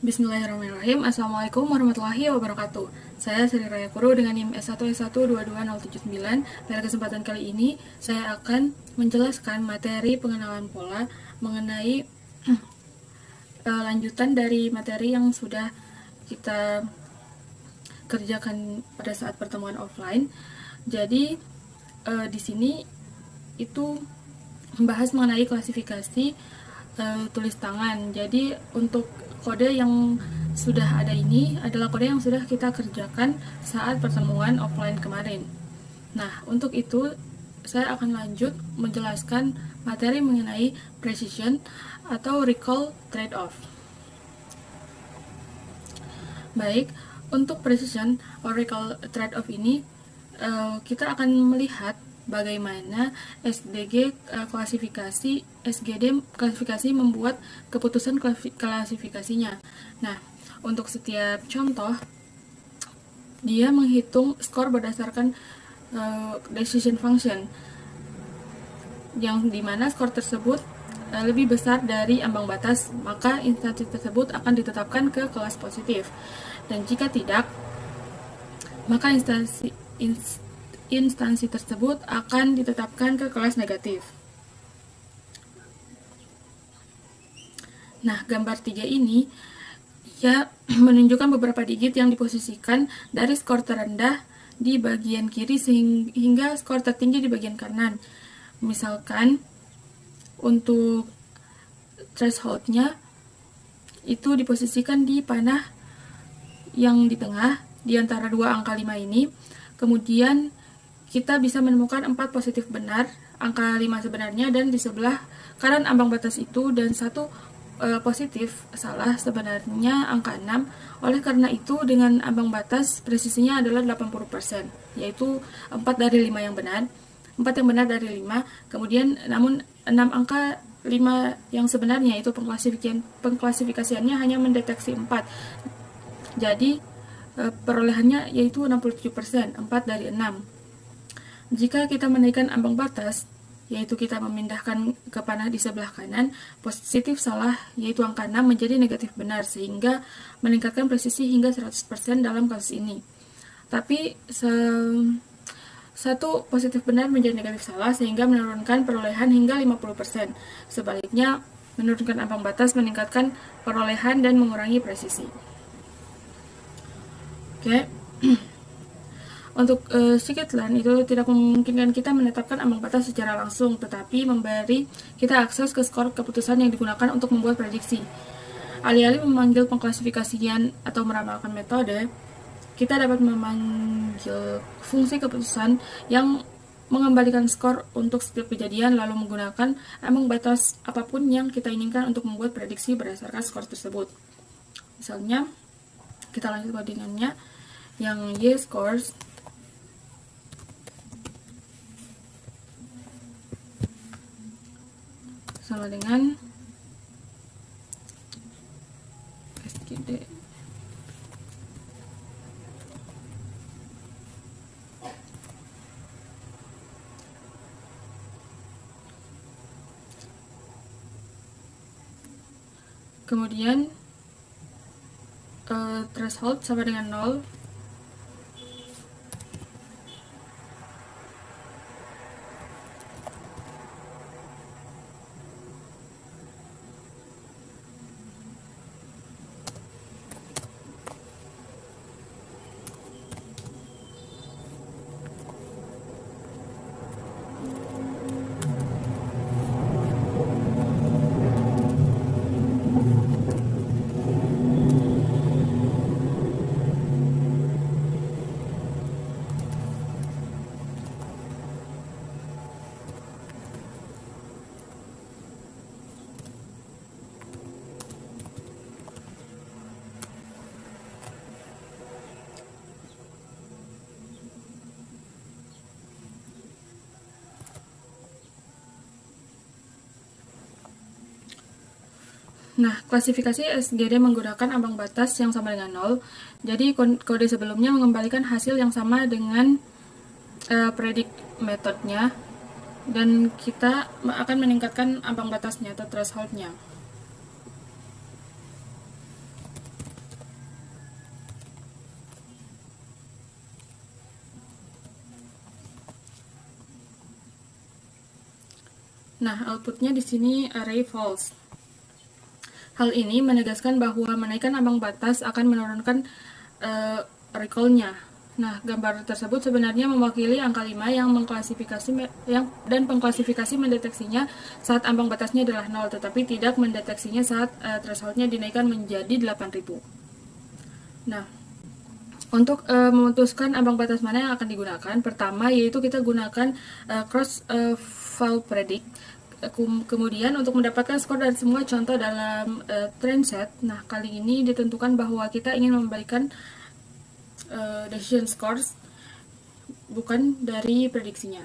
Bismillahirrahmanirrahim. Assalamualaikum warahmatullahi wabarakatuh. Saya Sri Raya Kuru dengan NIM S1S1222079. Pada kesempatan kali ini, saya akan menjelaskan materi pengenalan pola mengenai lanjutan dari materi yang sudah kita kerjakan pada saat pertemuan offline. Jadi, di sini itu membahas mengenai klasifikasi tulis tangan. Jadi untuk kode yang sudah ada ini adalah kode yang sudah kita kerjakan saat pertemuan offline kemarin. Nah, untuk itu saya akan lanjut menjelaskan materi mengenai precision atau recall trade-off. Baik, untuk precision atau recall trade-off ini kita akan melihat bagaimana SGD klasifikasi membuat keputusan klasifikasinya. Nah, untuk setiap contoh, dia menghitung skor berdasarkan decision function, yang dimana skor tersebut lebih besar dari ambang batas, maka instansi tersebut akan ditetapkan ke kelas positif. Dan jika tidak, maka instansi tersebut akan ditetapkan ke kelas negatif. Nah, gambar 3 ini ya menunjukkan beberapa digit yang diposisikan dari skor terendah di bagian kiri hingga skor tertinggi di bagian kanan. Misalkan untuk threshold-nya itu diposisikan di panah yang di tengah di antara dua angka 5 ini. Kemudian kita bisa menemukan 4 positif benar, angka 5 sebenarnya, dan di sebelah kanan ambang batas itu dan 1 positif salah, sebenarnya angka 6. Oleh karena itu, dengan ambang batas presisinya adalah 80%, yaitu 4 dari 5 yang benar, 4 yang benar dari 5, kemudian namun 6 angka 5 yang sebenarnya itu pengklasifikasiannya hanya mendeteksi 4. Jadi, perolehannya yaitu 67%, 4 dari 6. Jika kita menaikkan ambang batas, yaitu kita memindahkan ke panah di sebelah kanan, positif salah, yaitu angka 6 menjadi negatif benar, sehingga meningkatkan presisi hingga 100% dalam kasus ini. Tapi, satu positif benar menjadi negatif salah, sehingga menurunkan perolehan hingga 50%. Sebaliknya, menurunkan ambang batas meningkatkan perolehan dan mengurangi presisi. Oke. Untuk scikit-learn itu tidak memungkinkan kita menetapkan ambang batas secara langsung, tetapi memberi kita akses ke skor keputusan yang digunakan untuk membuat prediksi. Alih-alih memanggil pengklasifikasian atau meramalkan metode, kita dapat memanggil fungsi keputusan yang mengembalikan skor untuk setiap kejadian, lalu menggunakan ambang batas apapun yang kita inginkan untuk membuat prediksi berdasarkan skor tersebut. Misalnya, kita lanjut codingannya, yang y-scores sama dengan SGD. Kemudian threshold sama dengan 0. Nah, klasifikasi SGD menggunakan ambang batas yang sama dengan 0. Jadi, kode sebelumnya mengembalikan hasil yang sama dengan predict metodenya, dan kita akan meningkatkan ambang batasnya atau thresholdnya. Nah, outputnya di sini array false. Hal ini menegaskan bahwa menaikkan ambang batas akan menurunkan recall-nya. Nah, gambar tersebut sebenarnya mewakili angka 5 yang dan pengklasifikasi mendeteksinya saat ambang batasnya adalah 0, tetapi tidak mendeteksinya saat threshold-nya dinaikkan menjadi 8.000. Nah, untuk memutuskan ambang batas mana yang akan digunakan, pertama yaitu kita gunakan cross-val predict. Kemudian untuk mendapatkan skor dari semua contoh dalam trend set, nah kali ini ditentukan bahwa kita ingin memberikan decision scores bukan dari prediksinya.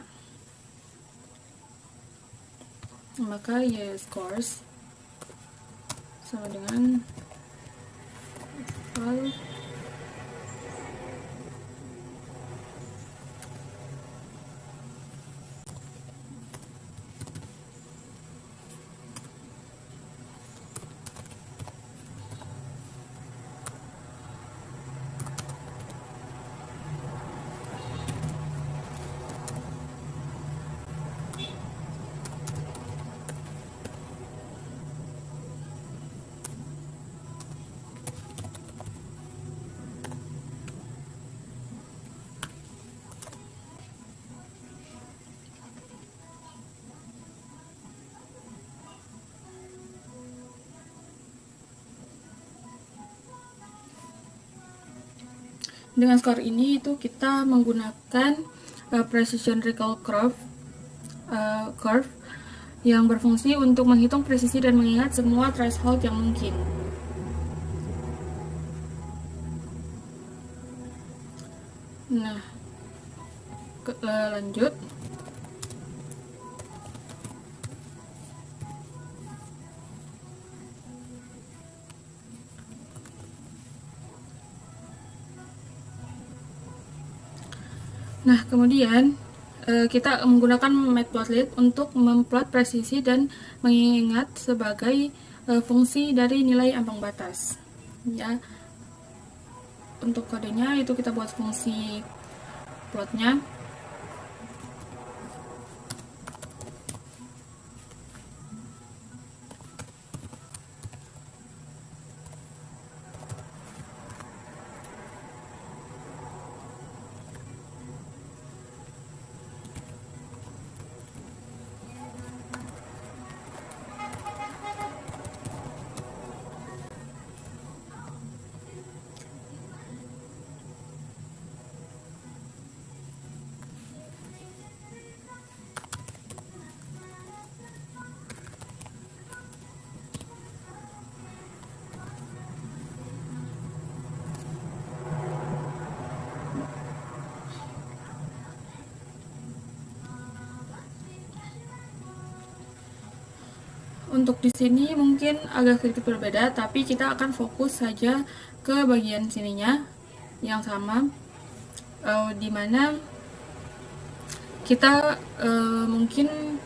Maka y scores sama dengan dengan skor ini itu kita menggunakan precision recall curve yang berfungsi untuk menghitung presisi dan mengingat semua threshold yang mungkin. Nah, lanjut. Nah, kemudian kita menggunakan matplotlib untuk memplot presisi dan mengingat sebagai fungsi dari nilai ambang batas. Ya, untuk kodenya itu kita buat fungsi plotnya. Untuk di sini mungkin agak sedikit berbeda, tapi kita akan fokus saja ke bagian sininya yang sama, di mana kita mungkin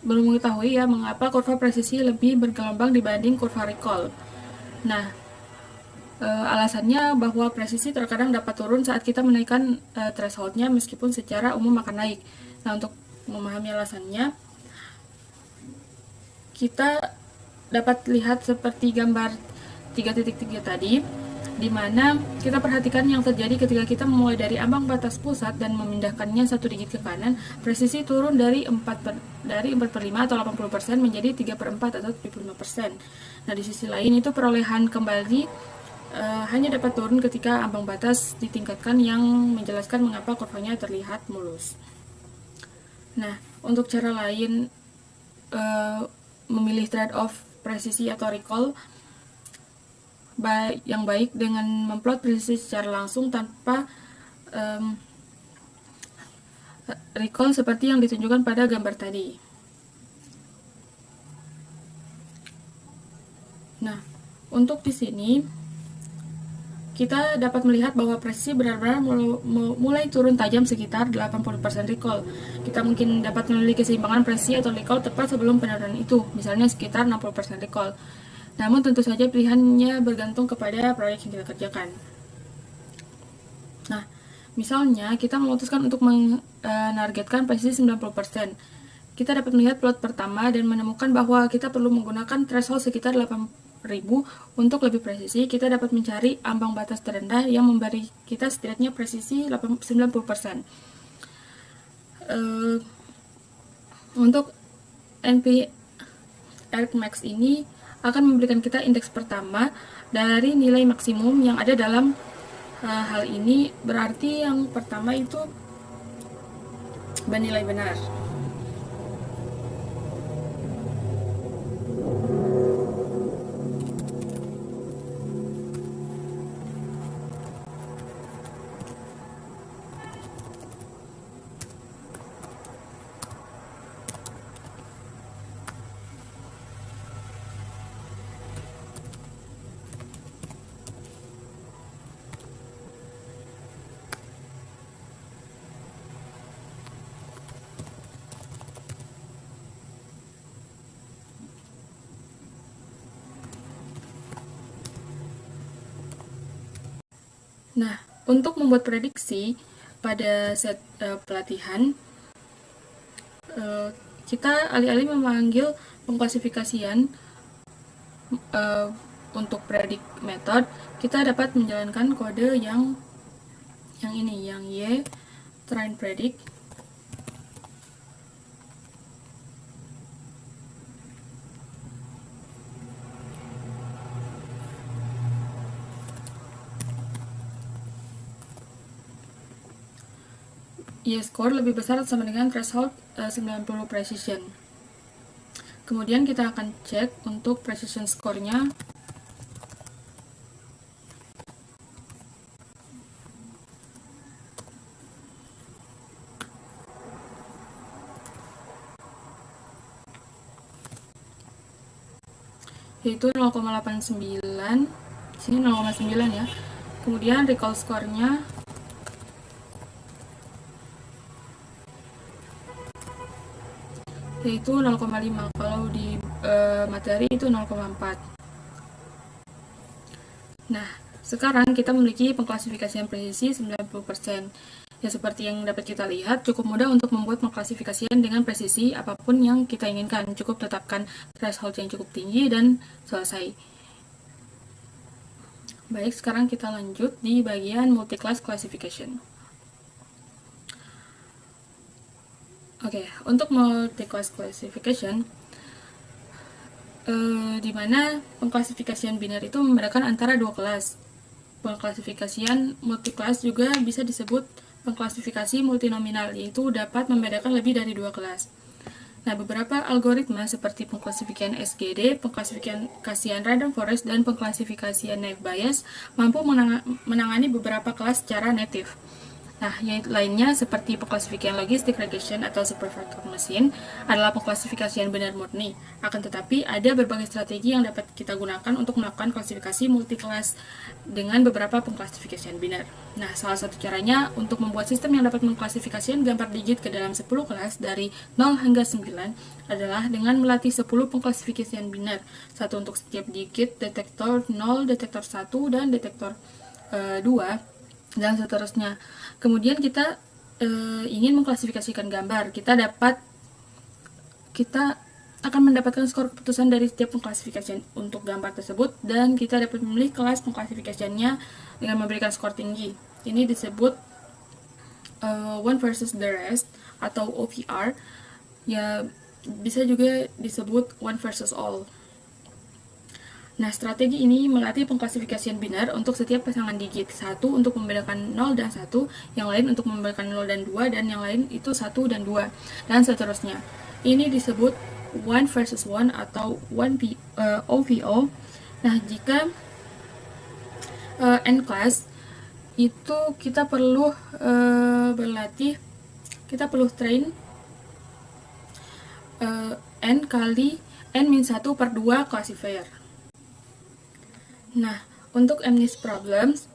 belum mengetahui ya mengapa kurva presisi lebih bergelombang dibanding kurva recall. Nah, alasannya bahwa presisi terkadang dapat turun saat kita menaikkan thresholdnya meskipun secara umum akan naik. Nah, untuk memahami alasannya, kita dapat lihat seperti gambar 3.3 tadi, di mana kita perhatikan yang terjadi ketika kita memulai dari ambang batas pusat dan memindahkannya satu digit ke kanan, presisi turun dari 4/5 atau 80% menjadi 3/4 atau 75%. Nah, di sisi lain itu perolehan kembali hanya dapat turun ketika ambang batas ditingkatkan, yang menjelaskan mengapa kurvanya terlihat mulus. Nah, untuk cara lain memilih trade-off presisi atau recall yang baik dengan memplot presisi secara langsung tanpa recall seperti yang ditunjukkan pada gambar tadi. Nah, untuk di sini kita dapat melihat bahwa presisi benar-benar mulai turun tajam sekitar 80% recall. Kita mungkin dapat memiliki keseimbangan presisi atau recall tepat sebelum penurunan itu, misalnya sekitar 60% recall. Namun tentu saja pilihannya bergantung kepada proyek yang kita kerjakan. Nah, Misalnya, kita memutuskan untuk menargetkan presisi 90%. Kita dapat melihat plot pertama dan menemukan bahwa kita perlu menggunakan threshold sekitar 8.000 untuk lebih presisi. Kita dapat mencari ambang batas terendah yang memberi kita setidaknya presisi 90%. Untuk NP Arcmax ini akan memberikan kita indeks pertama dari nilai maksimum yang ada dalam hal ini, berarti yang pertama itu bernilai benar. Nah, untuk membuat prediksi pada set pelatihan, kita alih-alih memanggil pengklasifikasian untuk predict method, kita dapat menjalankan kode yang ini, yang y train predict. Y-score lebih besar atau sama dengan threshold 90 precision. Kemudian kita akan cek untuk precision score-nya. Yaitu 0,89. Sini 0,9 ya. Kemudian recall score-nya yaitu 0,5. Kalau di materi itu 0,4. Nah, sekarang kita memiliki pengklasifikasian presisi 90%. Ya, seperti yang dapat kita lihat, cukup mudah untuk membuat pengklasifikasian dengan presisi apapun yang kita inginkan. Cukup tetapkan threshold yang cukup tinggi dan selesai. Baik, sekarang kita lanjut di bagian multi-class classification. Oke, untuk multi-class classification, di mana pengklasifikasian biner itu membedakan antara dua kelas. Pengklasifikasian multi-class juga bisa disebut pengklasifikasi multinominal, yaitu dapat membedakan lebih dari dua kelas. Nah, beberapa algoritma seperti pengklasifikasian SGD, pengklasifikasian random forest, dan pengklasifikasian naive Bayes mampu menangani beberapa kelas secara native. Nah, yang lainnya seperti pengklasifikasian logistic regression atau supervised machine adalah pengklasifikasian benar murni. Akan tetapi, ada berbagai strategi yang dapat kita gunakan untuk melakukan klasifikasi multi-kelas dengan beberapa pengklasifikasian binar. Nah, salah satu caranya untuk membuat sistem yang dapat mengklasifikasikan gambar digit ke dalam 10 kelas dari 0 hingga 9 adalah dengan melatih 10 pengklasifikasian binar, satu untuk setiap digit, detektor 0, detektor 1, dan detektor 2, dan seterusnya. Kemudian kita ingin mengklasifikasikan gambar, kita akan mendapatkan skor keputusan dari setiap pengklasifikasian untuk gambar tersebut, dan kita dapat memilih kelas pengklasifikasiannya dengan memberikan skor tinggi. Ini disebut one versus the rest atau OVR, ya bisa juga disebut one versus all. Nah, strategi ini melatih pengklasifikasian binar untuk setiap pasangan digit. Satu untuk membedakan 0 dan 1, yang lain untuk membedakan 0 dan 2, dan yang lain itu 1 dan 2, dan seterusnya. Ini disebut one versus one atau OVO. Nah, jika N class itu kita perlu train N kali N-1 per 2 classifier. Nah, untuk MNIST problems,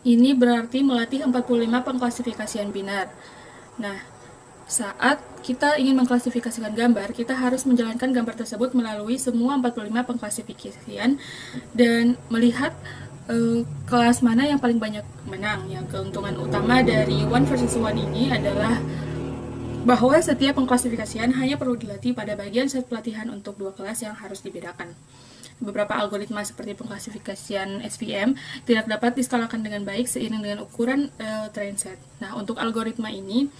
ini berarti melatih 45 pengklasifikasian binar. Nah, saat kita ingin mengklasifikasikan gambar, kita harus menjalankan gambar tersebut melalui semua 45 pengklasifikasian dan melihat kelas mana yang paling banyak menang. Yang keuntungan utama dari one versus one ini adalah bahwa setiap pengklasifikasian hanya perlu dilatih pada bagian set pelatihan untuk dua kelas yang harus dibedakan. Beberapa algoritma seperti pengklasifikasian SVM tidak dapat diskalakan dengan baik seiring dengan ukuran train set. Nah, untuk algoritma ini,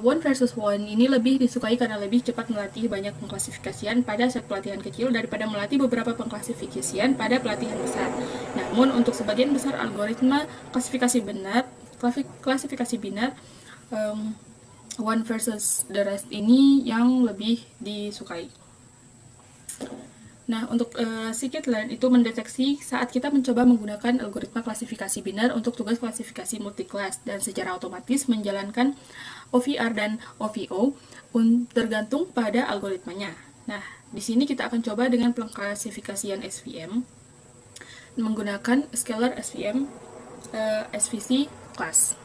one versus one ini lebih disukai karena lebih cepat melatih banyak pengklasifikasian pada set pelatihan kecil daripada melatih beberapa pengklasifikasian pada pelatihan besar. Namun, untuk sebagian besar algoritma klasifikasi binar, one versus the rest ini yang lebih disukai. Nah, untuk scikit-learn itu mendeteksi saat kita mencoba menggunakan algoritma klasifikasi binar untuk tugas klasifikasi multiclass dan secara otomatis menjalankan OVR dan OVO tergantung pada algoritmanya. Nah, di sini kita akan coba dengan pengklasifikasian SVM menggunakan scalar SVM SVC class.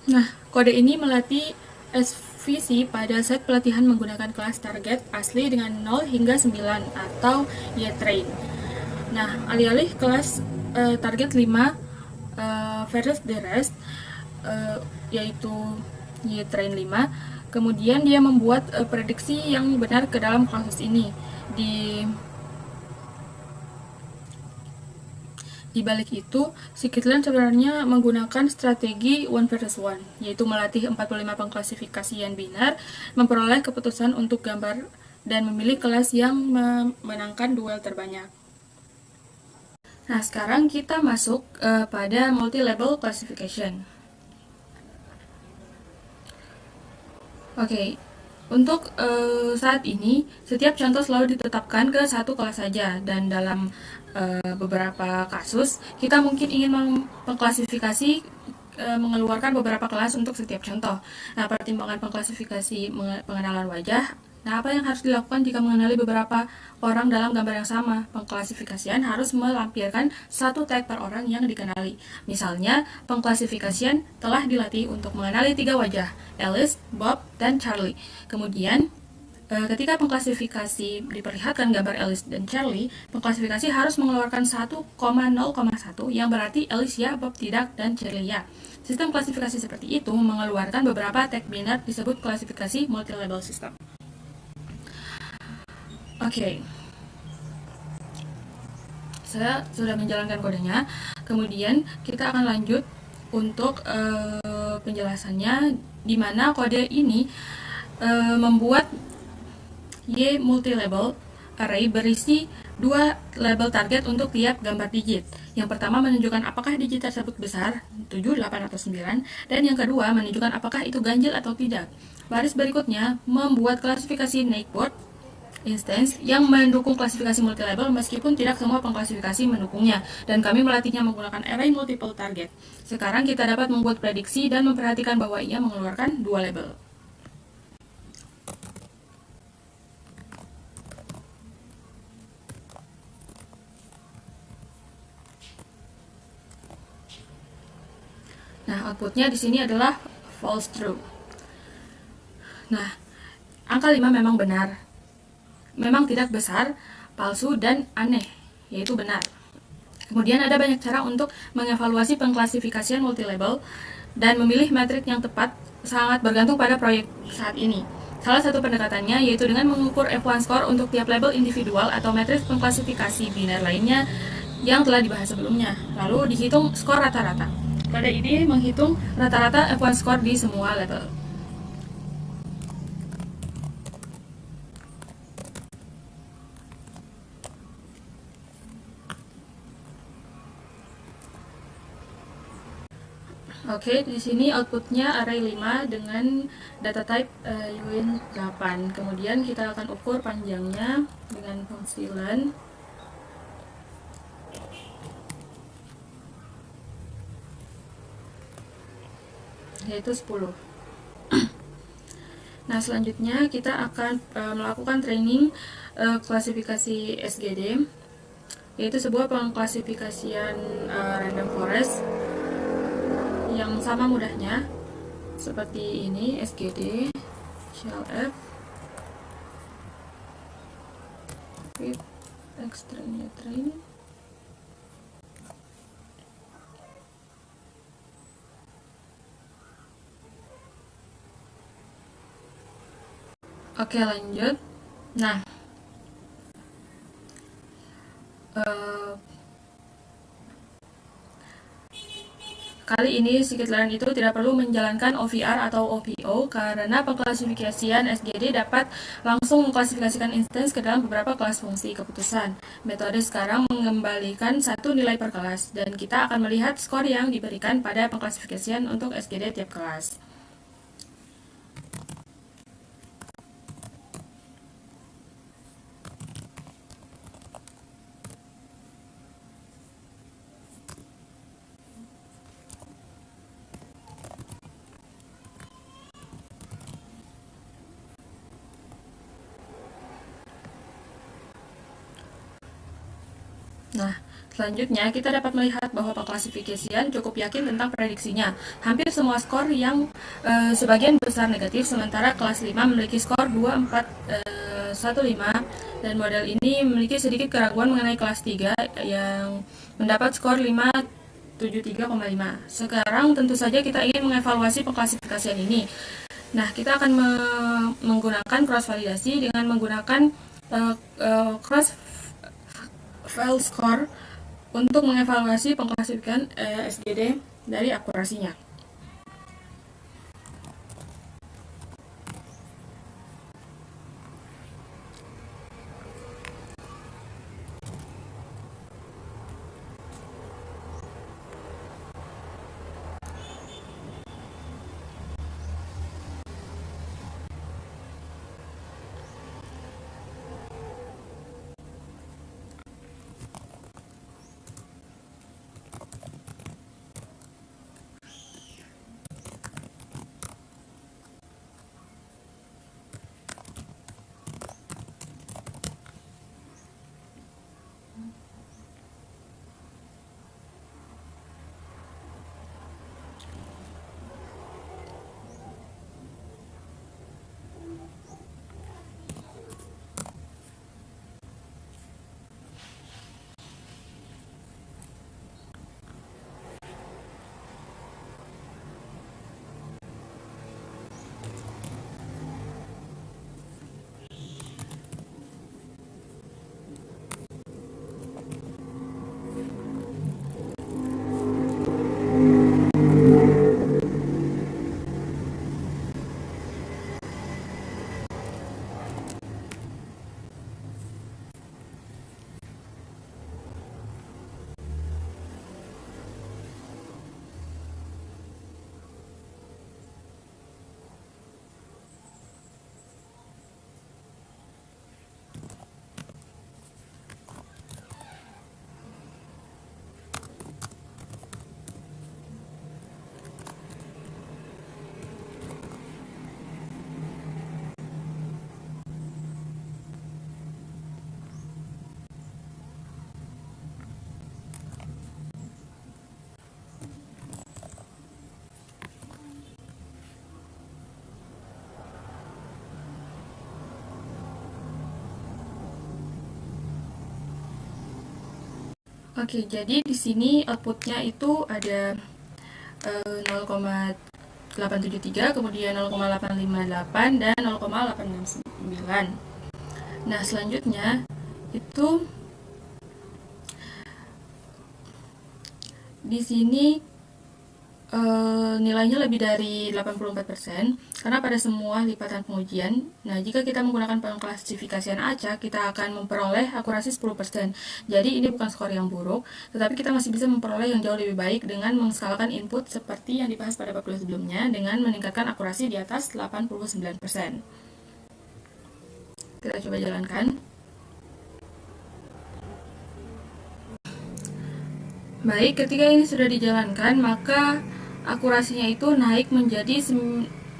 Nah, kode ini melatih SVC pada set pelatihan menggunakan kelas target asli dengan 0 hingga 9 atau Y-train. Nah, alih-alih kelas target 5 versus the rest, yaitu Y-train 5, kemudian dia membuat prediksi yang benar ke dalam kasus ini. Di balik itu, scikit-learn sebenarnya menggunakan strategi one versus one, yaitu melatih 45 pengklasifikasian binar, memperoleh keputusan untuk gambar, dan memilih kelas yang memenangkan duel terbanyak. Nah, sekarang kita masuk pada multi-level classification. Oke, untuk saat ini, setiap contoh selalu ditetapkan ke satu kelas saja, dan dalam beberapa kasus, kita mungkin ingin mengklasifikasi mengeluarkan beberapa kelas untuk setiap contoh. Nah, pertimbangan pengklasifikasi pengenalan wajah. Nah, apa yang harus dilakukan jika mengenali beberapa orang dalam gambar yang sama? Pengklasifikasian harus melampirkan satu tag per orang yang dikenali. Misalnya, pengklasifikasian telah dilatih untuk mengenali 3 wajah, Alice, Bob, dan Charlie. Kemudian, ketika pengklasifikasi diperlihatkan gambar Alice dan Charlie, pengklasifikasi harus mengeluarkan 1,0,1 yang berarti Alice ya, Bob tidak, dan Charlie ya. Sistem klasifikasi seperti itu mengeluarkan beberapa tag binar disebut klasifikasi multi-level system. Oke. Saya sudah menjalankan kodenya. Kemudian kita akan lanjut untuk penjelasannya, di mana kode ini membuat Y multi-label array berisi 2 label target untuk tiap gambar digit. Yang pertama menunjukkan apakah digit tersebut besar, 7, 8, atau 9, dan yang kedua menunjukkan apakah itu ganjil atau tidak. Baris berikutnya membuat klasifikasi Neighbor instance yang mendukung klasifikasi multi-label meskipun tidak semua pengklasifikasi mendukungnya, dan kami melatihnya menggunakan array multiple target. Sekarang kita dapat membuat prediksi dan memperhatikan bahwa ia mengeluarkan 2 label. Nah, outputnya di sini adalah false true. Nah, angka 5 memang benar. Memang tidak besar, palsu, dan aneh, yaitu benar. Kemudian ada banyak cara untuk mengevaluasi pengklasifikasian multi-label dan memilih metrik yang tepat sangat bergantung pada proyek saat ini. Salah satu pendekatannya yaitu dengan mengukur F1 score untuk tiap label individual atau metrik pengklasifikasi binar lainnya yang telah dibahas sebelumnya. Lalu dihitung skor rata-rata. Pada ini menghitung rata-rata F1 score di semua label. Oke, di sini outputnya array 5 dengan data type uint 8. Kemudian kita akan ukur panjangnya dengan fungsi len, yaitu 10. Nah, selanjutnya kita akan melakukan training klasifikasi SGD, yaitu sebuah pengklasifikasian random forest yang sama mudahnya seperti ini. SGD shell f with extraneous train. Oke, lanjut. Nah, kali ini scikit-learn itu tidak perlu menjalankan OVR atau OVO karena pengklasifikasian SGD dapat langsung mengklasifikasikan instance ke dalam beberapa kelas fungsi keputusan. Metode sekarang mengembalikan satu nilai per kelas, dan kita akan melihat skor yang diberikan pada pengklasifikasian untuk SGD tiap kelas. Nah, selanjutnya kita dapat melihat bahwa pengklasifikasian cukup yakin tentang prediksinya. Hampir semua skor yang sebagian besar negatif, sementara kelas 5 memiliki skor 2, 4, 1, 5, dan model ini memiliki sedikit keraguan mengenai kelas 3 yang mendapat skor 5, 73,5. Sekarang tentu saja kita ingin mengevaluasi pengklasifikasian ini. Nah, kita akan menggunakan cross validasi dengan menggunakan cross file score untuk mengevaluasi pengklasifikasian SGD dari akurasinya. Oke, jadi di sini outputnya itu ada 0,873, kemudian 0,858 dan 0,869. Nah, selanjutnya itu di sini nilainya lebih dari 84% karena pada semua lipatan pengujian. Nah, jika kita menggunakan pengklasifikasian acak, kita akan memperoleh akurasi 10%. Jadi ini bukan skor yang buruk, tetapi kita masih bisa memperoleh yang jauh lebih baik dengan mengskalakan input seperti yang dibahas pada bab 2 sebelumnya dengan meningkatkan akurasi di atas 89%. Kita coba jalankan. Baik, ketika ini sudah dijalankan, maka akurasinya itu naik menjadi 98%,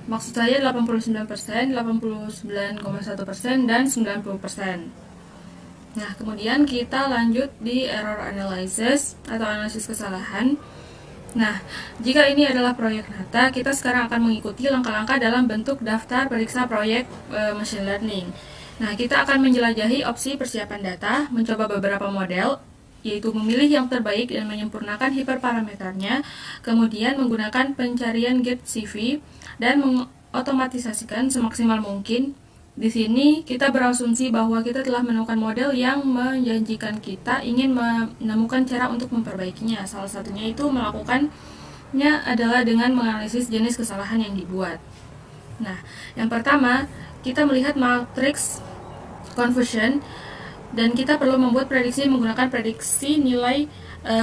maksud saya 89%, 89,1%, dan 90%. Nah, kemudian kita lanjut di error analysis atau analisis kesalahan. Nah, jika ini adalah proyek nyata, kita sekarang akan mengikuti langkah-langkah dalam bentuk daftar periksa proyek machine learning. Nah, kita akan menjelajahi opsi persiapan data, mencoba beberapa model, yaitu memilih yang terbaik dan menyempurnakan hiperparameternya, kemudian menggunakan pencarian get CV, dan mengotomatisasikan semaksimal mungkin. Di sini kita berasumsi bahwa kita telah menemukan model yang menjanjikan. Kita ingin menemukan cara untuk memperbaikinya. Salah satunya itu melakukannya adalah dengan menganalisis jenis kesalahan yang dibuat. Nah, yang pertama, kita melihat matriks conversion, dan kita perlu membuat prediksi menggunakan prediksi nilai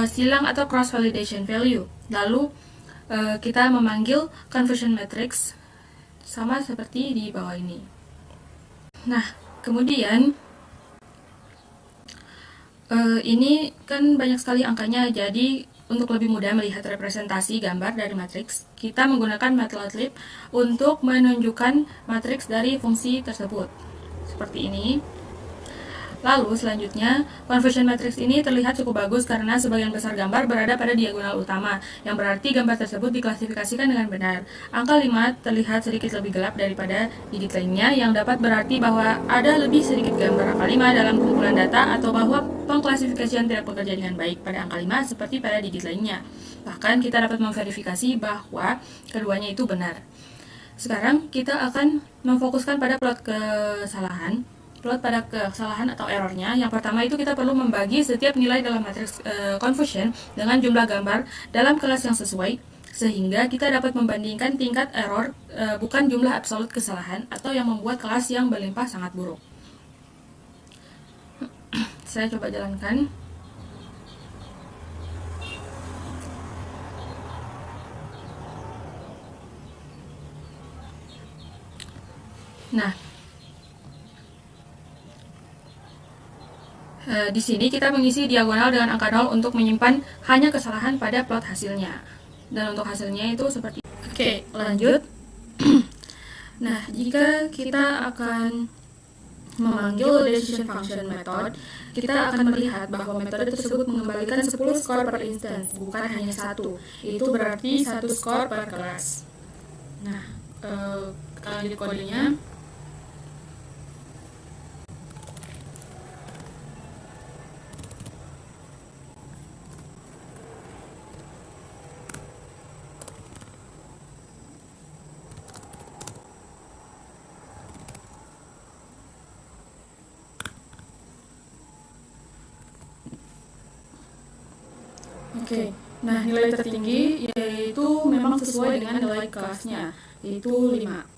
silang atau cross validation value. Lalu kita memanggil conversion matrix sama seperti di bawah ini. Nah, kemudian ini kan banyak sekali angkanya, jadi untuk lebih mudah melihat representasi gambar dari matriks, kita menggunakan matplotlib untuk menunjukkan matriks dari fungsi tersebut. Seperti ini. Lalu selanjutnya, conversion matrix ini terlihat cukup bagus karena sebagian besar gambar berada pada diagonal utama, yang berarti gambar tersebut diklasifikasikan dengan benar. Angka 5 terlihat sedikit lebih gelap daripada digit lainnya, yang dapat berarti bahwa ada lebih sedikit gambar angka 5 dalam kumpulan data, atau bahwa pengklasifikasian tidak bekerja dengan baik pada angka 5 seperti pada digit lainnya. Bahkan kita dapat memverifikasi bahwa keduanya itu benar. Sekarang kita akan memfokuskan pada plot pada kesalahan atau errornya. Yang pertama itu kita perlu membagi setiap nilai dalam matriks conversion dengan jumlah gambar dalam kelas yang sesuai, sehingga kita dapat membandingkan tingkat error, bukan jumlah absolut kesalahan atau yang membuat kelas yang berlimpah sangat buruk. Saya coba jalankan. Nah, di sini kita mengisi diagonal dengan angka 0 untuk menyimpan hanya kesalahan pada plot hasilnya. Dan untuk hasilnya itu seperti ini. Oke, lanjut. Nah, jika kita akan memanggil decision function method, kita akan melihat bahwa metode tersebut mengembalikan 10 skor per instance, bukan hanya 1. Itu berarti 1 skor per kelas. Nah, kita lanjut kodenya. Oke, nah nilai tertinggi yaitu memang sesuai dengan nilai kelasnya, yaitu 5.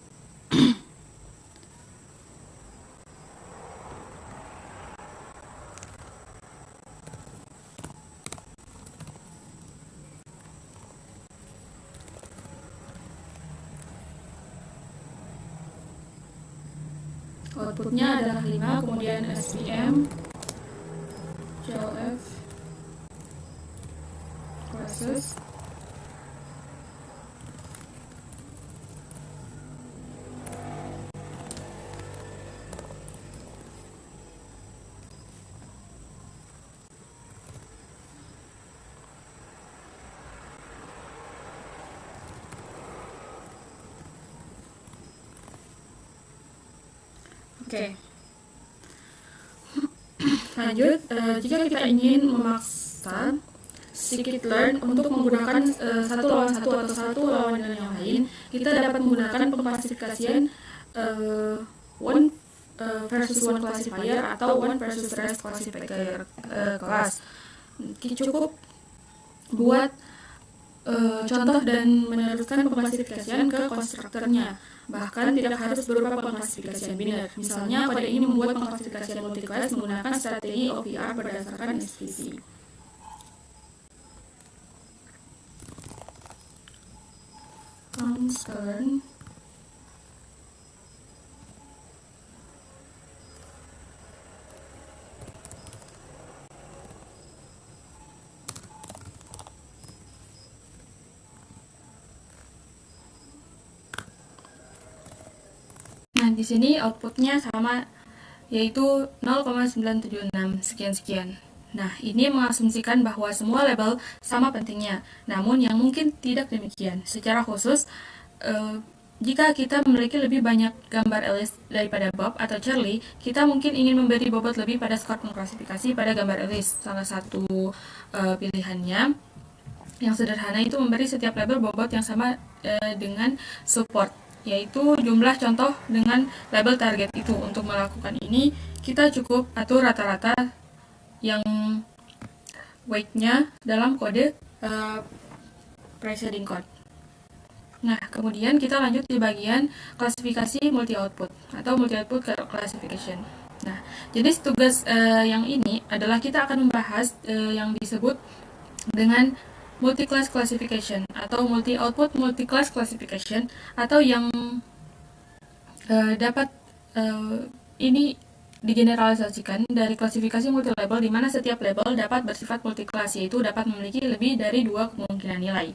Outputnya adalah 5, kemudian SVM, CLF, process, Oke. Lanjut, jika kita ingin memaksa scikit-learn untuk menggunakan satu lawan satu atau satu lawan dengan yang lain, kita dapat menggunakan pengklasifikasian one versus one classifier atau one versus rest classifier class. Cukup buat contoh dan meneruskan pengklasifikasian ke konstruktornya. Bahkan tidak harus berupa pengklasifikasian biner. Misalnya, kode ini membuat pengklasifikasian multiclass menggunakan strategi OVR berdasarkan SVC. Sekarang di sini outputnya sama, yaitu 0,976 sekian-sekian. Nah, ini mengasumsikan bahwa semua label sama pentingnya, namun yang mungkin tidak demikian. Secara khusus, jika kita memiliki lebih banyak gambar Alice daripada Bob atau Charlie, kita mungkin ingin memberi bobot lebih pada skor pengklasifikasi pada gambar Alice. Salah satu pilihannya yang sederhana itu memberi setiap label bobot yang sama dengan support, yaitu jumlah contoh dengan label target itu. Untuk melakukan ini, kita cukup atur rata-rata yang weight-nya dalam kode preceding code. Nah, kemudian kita lanjut di bagian klasifikasi multi-output atau multi-output classification. Nah, jenis tugas yang ini adalah kita akan membahas yang disebut dengan multi-class classification atau multi-output multi-class classification, atau yang dapat ini digeneralisasikan dari klasifikasi multi-label, di mana setiap label dapat bersifat multi-class, yaitu dapat memiliki lebih dari 2 kemungkinan nilai.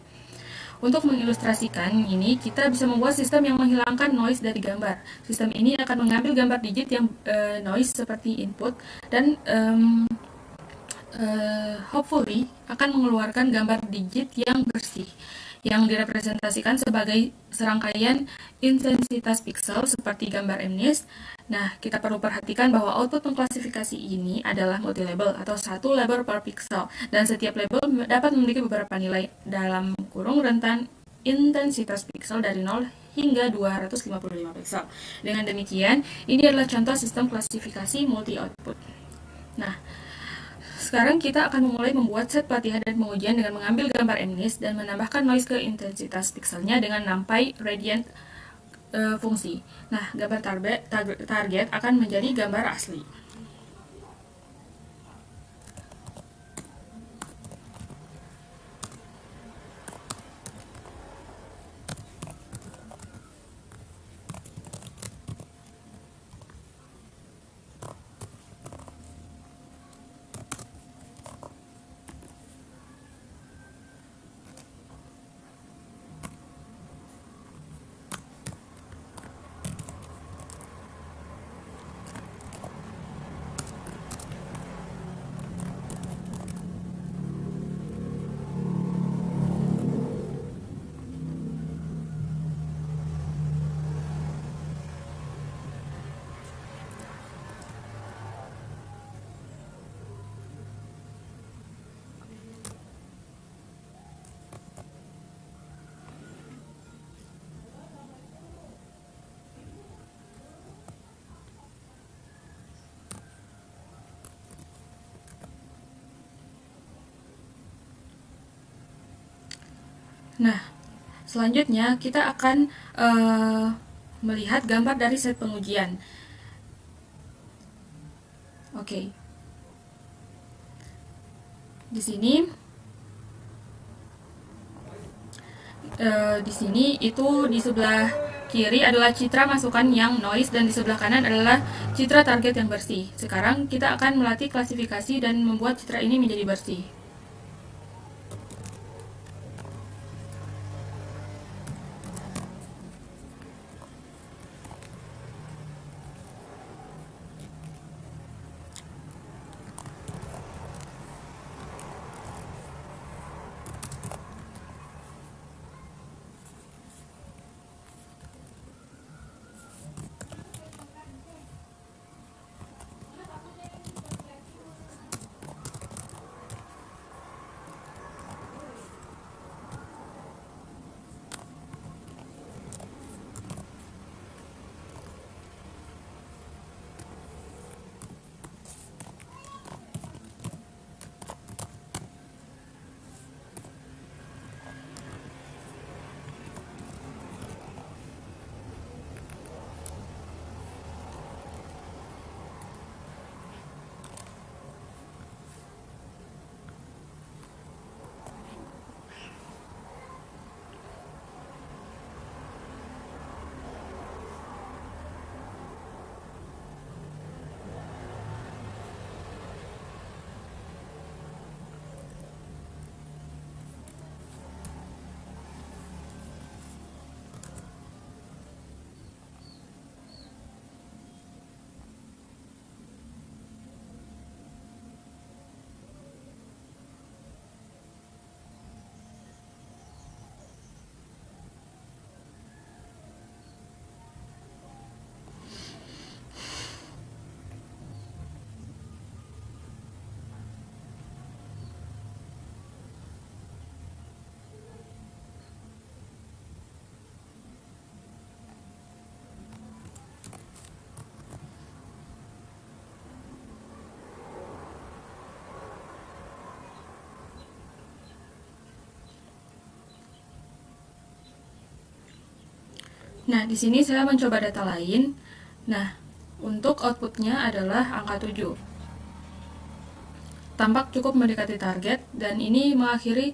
Untuk mengilustrasikan ini, kita bisa membuat sistem yang menghilangkan noise dari gambar. Sistem ini akan mengambil gambar digit yang noise seperti input dan hopefully akan mengeluarkan gambar digit yang bersih, yang direpresentasikan sebagai serangkaian intensitas pixel seperti gambar MNIST. Nah, kita perlu perhatikan bahwa output pengklasifikasi ini adalah multi-label atau satu label per pixel, dan setiap label dapat memiliki beberapa nilai dalam kurung rentan intensitas pixel dari 0 hingga 255 pixel. Dengan demikian, ini adalah contoh sistem klasifikasi multi-output. Nah, sekarang kita akan memulai membuat set pelatihan dan pengujian dengan mengambil gambar MNIST dan menambahkan noise ke intensitas pixelnya dengan NumPy radian fungsi. Nah, gambar target akan menjadi gambar asli. Nah, selanjutnya kita akan melihat gambar dari set pengujian. Oke. Di sini itu di sebelah kiri adalah citra masukan yang noise dan di sebelah kanan adalah citra target yang bersih. Sekarang kita akan melatih klasifikasi dan membuat citra ini menjadi bersih. Nah, di sini saya mencoba data lain. Nah, untuk outputnya adalah angka 7. Tampak cukup mendekati target, dan ini mengakhiri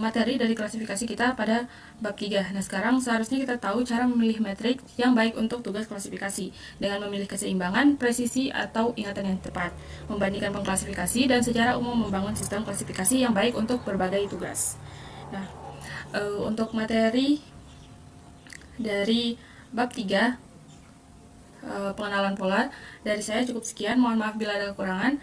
materi dari klasifikasi kita pada bab 3. Nah, sekarang seharusnya kita tahu cara memilih metrik yang baik untuk tugas klasifikasi dengan memilih keseimbangan, presisi, atau ingatan yang tepat, membandingkan pengklasifikasi, dan secara umum membangun sistem klasifikasi yang baik untuk berbagai tugas. Nah, untuk materi dari bab 3, pengenalan pola, dari saya cukup sekian. Mohon maaf bila ada kekurangan.